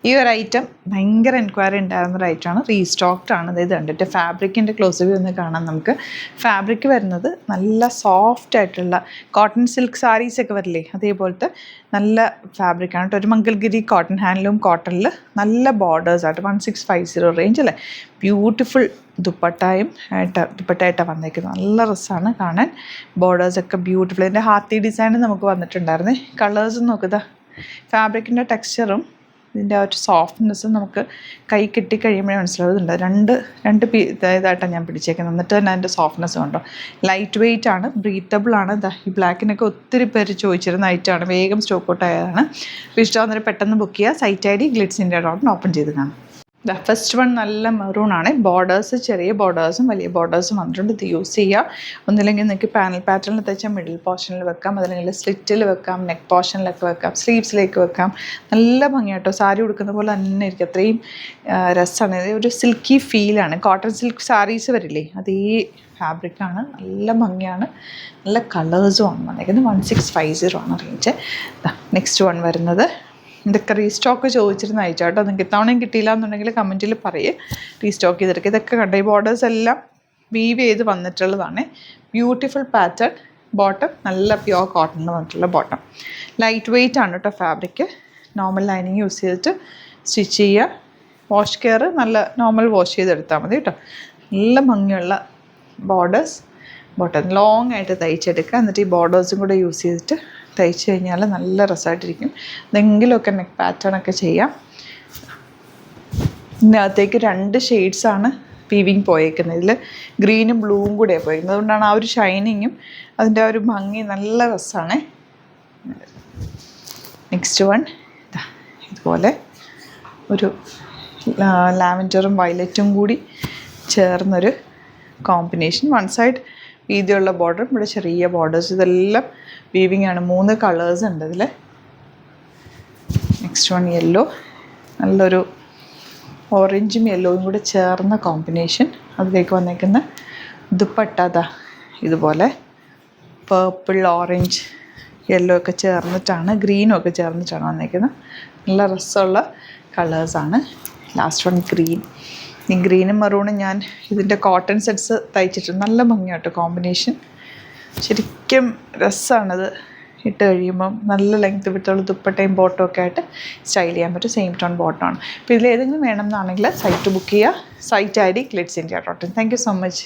ഈ ഒരു ഐറ്റം ഭയങ്കര എൻക്വയറി ഉണ്ടായിരുന്ന ഒരു ഐറ്റമാണ്. റീസ്റ്റോക്ഡ് ആണ്. ഇത് കണ്ടിട്ട് ഫാബ്രിക്കിൻ്റെ ക്ലോസ് വ്യൂ ഒന്ന് കാണാം നമുക്ക്. ഫാബ്രിക് വരുന്നത് നല്ല സോഫ്റ്റ് ആയിട്ടുള്ള കോട്ടൺ സിൽക്ക് സാരീസൊക്കെ വരില്ലേ, അതേപോലത്തെ നല്ല ഫാബ്രിക്കാണ് കേട്ടോ. ഒരു മംഗൾഗിരി കോട്ടൺ, ഹാൻഡ്ലൂം കോട്ടണിൽ നല്ല ബോർഡേഴ്സ് ആയിട്ട് 1650 റേഞ്ച് അല്ലേ. ബ്യൂട്ടിഫുൾ ദുപ്പട്ടയായിട്ടാണ് വന്നേക്കുന്നത്. നല്ല രസമാണ് കാണാൻ. ബോർഡേഴ്സൊക്കെ ബ്യൂട്ടിഫുൾ. ഇതിൻ്റെ ഹാത്തി ഡിസൈൻ നമുക്ക് വന്നിട്ടുണ്ടായിരുന്നേ. കളേഴ്സും നോക്കുക, ഫാബ്രിക്കിൻ്റെ ടെക്സ്ചറും ഇതിൻ്റെ ആ ഒരു സോഫ്റ്റ്നെസ്സും നമുക്ക് കൈ കിട്ടിക്കഴിയുമ്പോഴേ മനസ്സിലാവുന്നുണ്ട്. രണ്ട് ഇതായിട്ടാണ് ഞാൻ പിടിച്ചേക്കുന്നത്. എന്നിട്ട് തന്നെ അതിൻ്റെ സോഫ്റ്റ്നെസ് കണ്ടോ. ലൈറ്റ് വെയ്റ്റ് ആണ്, ബ്രീത്തബിൾ ആണ്. ഈ ബ്ലാക്കിനൊക്കെ ഒത്തിരി പേര് ചോദിച്ചിരുന്ന ഐറ്റമാണ്. വേഗം സ്റ്റോക്ക് ഔട്ട് ആയതാണ്. അപ്പോൾ ഇഷ്ടമാകുന്നവർ പെട്ടെന്ന് ബുക്ക് ചെയ്യുക. സൈറ്റ് ID glitzindia.in ഓപ്പൺ ചെയ്ത് കാണാം. ഫസ്റ്റ് വൺ നല്ല മെറൂൺ ആണ്. ബോർഡേഴ്സ് ചെറിയ ബോർഡേഴ്സും വലിയ ബോർഡേഴ്സും വന്നിട്ടുണ്ട്. ഇത് യൂസ് ചെയ്യുക. ഒന്നില്ലെങ്കിൽ നിങ്ങൾക്ക് പാനൽ പാറ്റേണിൽ തയ്ച്ചാൽ മിഡിൽ പോർഷനിൽ വെക്കാം, അതല്ലെങ്കിൽ സ്ലിറ്റിൽ വെക്കാം, നെക്ക് പോർഷനിലൊക്കെ വെക്കാം, സ്ലീവ്സിലേക്ക് വെക്കാം. നല്ല ഭംഗിയാട്ടോ. സാരി ഉടുക്കുന്ന പോലെ തന്നെ ഇരിക്കും. അത്രയും രസമാണ്. ഒരു സിൽക്കി ഫീലാണ്. കോട്ടൺ സിൽക്ക് സാരീസ് വരില്ലേ, അതേ ഫാബ്രിക്കാണ്. നല്ല ഭംഗിയാണ്. നല്ല കളേഴ്സും ആണ് വന്നേക്കുന്നത്. 1650 ആണ് റേഞ്ച്. നെക്സ്റ്റ് വൺ വരുന്നത് ഇതൊക്കെ റീസ്റ്റോക്ക് ചോദിച്ചിരുന്ന അയച്ചാട്ടോ. നിങ്ങൾക്ക് ഇത്തവണയും കിട്ടിയില്ല എന്നുണ്ടെങ്കിൽ കമൻറ്റിൽ പറയേ, റീസ്റ്റോക്ക് ചെയ്തെടുക്കുക. ഇതൊക്കെ കണ്ട ഈ ബോർഡേഴ്സ് എല്ലാം വീവ് ചെയ്ത് വന്നിട്ടുള്ളതാണ്. Beautiful pattern. ബോട്ടം നല്ല പ്യുവർ കോട്ടണിൽ വന്നിട്ടുള്ള ബോട്ടം. ലൈറ്റ് വെയ്റ്റ് ആണ് കേട്ടോ ഫാബ്രിക്. നോർമൽ ലൈനിങ് യൂസ് ചെയ്തിട്ട് സ്റ്റിച്ച് ചെയ്യുക. വാഷ് കെയർ നല്ല നോർമൽ വാഷ് ചെയ്തെടുത്താൽ മതി കേട്ടോ. നല്ല ഭംഗിയുള്ള ബോർഡേഴ്സ്. ബോട്ടം ലോങ് ആയിട്ട് തയ്ച്ചെടുക്കുക. എന്നിട്ട് ഈ ബോർഡേഴ്സും കൂടെ യൂസ് ചെയ്തിട്ട് തയ്ച്ച് കഴിഞ്ഞാൽ നല്ല രസമായിട്ടിരിക്കും. എന്തെങ്കിലുമൊക്കെ നെക്ക് പാറ്റേണൊക്കെ ചെയ്യാം. ഇതിനകത്തേക്ക് 2 ഷെയ്ഡ്സാണ് വീവിങ് പോയേക്കുന്നത്. ഇതിൽ ഗ്രീനും ബ്ലൂവും കൂടെയാണ് പോയിരിക്കുന്നത്. അതുകൊണ്ടാണ് ആ ഒരു ഷൈനിങ്ങും അതിൻ്റെ ആ ഒരു ഭംഗി നല്ല രസമാണ്. നെക്സ്റ്റ് വൺ ഇതുപോലെ ഒരു ലാവൻഡറും വയലറ്റും കൂടി ചേർന്നൊരു കോമ്പിനേഷൻ. വൺ സൈഡ് വീതിയുള്ള ബോർഡറും ഇവിടെ ചെറിയ ബോർഡേഴ്സ്. ഇതെല്ലാം വീവിങ് ആണ്. 3 കളേഴ്സ് ഉണ്ട് ഇതിൽ. Next one yellow. നല്ലൊരു ഓറഞ്ചും യെല്ലോയും കൂടെ ചേർന്ന കോമ്പിനേഷൻ. അതിലേക്ക് വന്നേക്കുന്ന ദുപ്പട്ട ഇതുപോലെ പേർപ്പിൾ, ഓറഞ്ച്, യെല്ലോ ഒക്കെ ചേർന്നിട്ടാണ്, ഗ്രീനും ഒക്കെ ചേർന്നിട്ടാണ് വന്നേക്കുന്നത്. നല്ല രസമുള്ള കളേഴ്സാണ്. Last one green. ഈ ഗ്രീനും മെറൂണും ഞാൻ ഇതിൻ്റെ കോട്ടൺ സെറ്റ്സ് തയ്ച്ചിട്ടുണ്ട്. നല്ല ഭംഗിയാട്ടോ കോമ്പിനേഷൻ. ശരിക്കും രസമാണിത് ഇട്ട് കഴിയുമ്പം. നല്ല ലെങ്ത് വിട്ടുള്ള ദുപ്പട്ടയും ബോട്ടവും ഒക്കെ ആയിട്ട് സ്റ്റൈൽ ചെയ്യാൻ പറ്റും. സെയിം ടോൺ ബോട്ടമാണ്. അപ്പോൾ ഇതിലേതെങ്കിലും വേണം എന്നാണെങ്കിൽ സൈറ്റ് ബുക്ക് ചെയ്യുക. Site ID glitzindia.in. Thank you so much.